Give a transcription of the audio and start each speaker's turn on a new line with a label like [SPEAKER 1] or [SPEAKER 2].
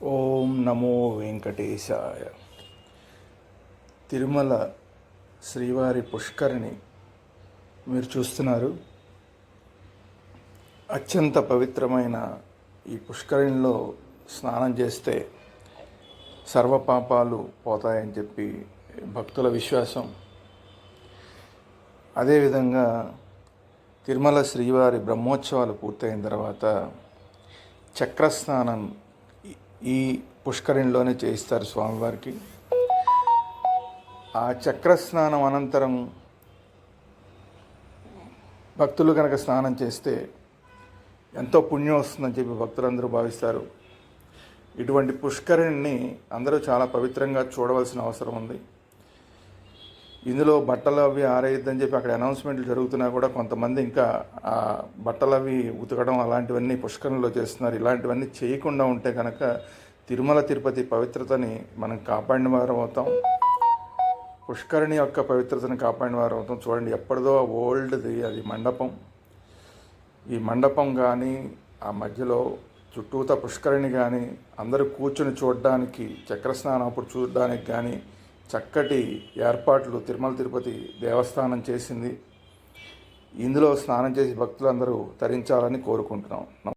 [SPEAKER 1] ఓం నమో వెంకటేశాయ. తిరుమల శ్రీవారి పుష్కరిణి మీరు చూస్తున్నారు. అత్యంత పవిత్రమైన ఈ పుష్కరిణిలో స్నానం చేస్తే సర్వపాపాలు పోతాయని చెప్పి భక్తుల విశ్వాసం. అదేవిధంగా తిరుమల శ్రీవారి బ్రహ్మోత్సవాలు పూర్తయిన తర్వాత చక్రస్నానం ఈ పుష్కరిణిలోనే చేయిస్తారు స్వామివారికి. ఆ చక్రస్నానం అనంతరం భక్తులు కనుక స్నానం చేస్తే ఎంతో పుణ్యం వస్తుందని చెప్పి భక్తులందరూ భావిస్తారు. ఇటువంటి పుష్కరిణిని అందరూ చాలా పవిత్రంగా చూడవలసిన అవసరం ఉంది. ఇందులో బట్టలు అవి ఆరేయద్దని చెప్పి అక్కడ అనౌన్స్మెంట్లు జరుగుతున్నా కూడా కొంతమంది ఇంకా ఆ బట్టలు అవి ఉతకడం అలాంటివన్నీ పుష్కరిణిలో చేస్తున్నారు. ఇలాంటివన్నీ చేయకుండా ఉంటే కనుక తిరుమల తిరుపతి పవిత్రతని మనం కాపాడిన వారం అవుతాం. పుష్కరిణి యొక్క పవిత్రతని కాపాడిన వారం అవుతాం. చూడండి, ఎప్పటిదో ఓల్డ్ది అది మండపం. ఈ మండపం కానీ ఆ మధ్యలో చుట్టూత పుష్కరిణి కానీ అందరూ కూర్చొని చూడడానికి, చక్రస్నానం అప్పుడు చూడడానికి కానీ చక్కటి ఏర్పాట్లు తిరుమల తిరుపతి దేవస్థానం చేసింది. ఇందులో స్నానం చేసి భక్తులందరూ తరించాలని కోరుకుంటున్నాం.